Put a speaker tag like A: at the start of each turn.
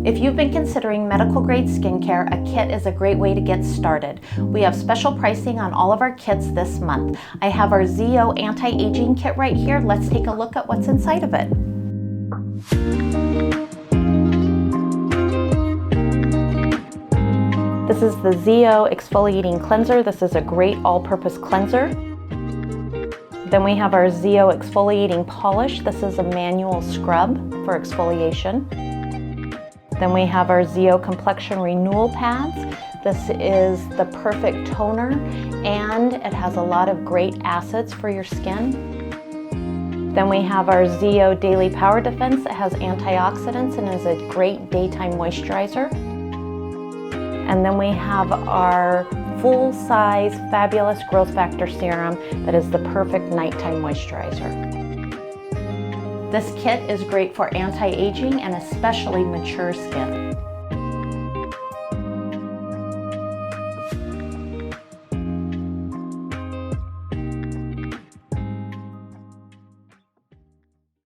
A: If you've been considering medical grade skincare, a kit is a great way to get started. We have special pricing on all of our kits this month. I have our ZO Anti-Aging kit right here. Let's take a look at what's inside of it. This is the ZO Exfoliating Cleanser. This is a great all-purpose cleanser. Then we have our ZO Exfoliating Polish. This is a manual scrub for exfoliation. Then we have our ZO Complexion Renewal Pads. This is the perfect toner and it has a lot of great acids for your skin. Then we have our ZO Daily Power Defense. It has antioxidants and is a great daytime moisturizer. And then we have our full-size fabulous Growth Factor Serum that is the perfect nighttime moisturizer. This kit is great for anti-aging and especially mature skin.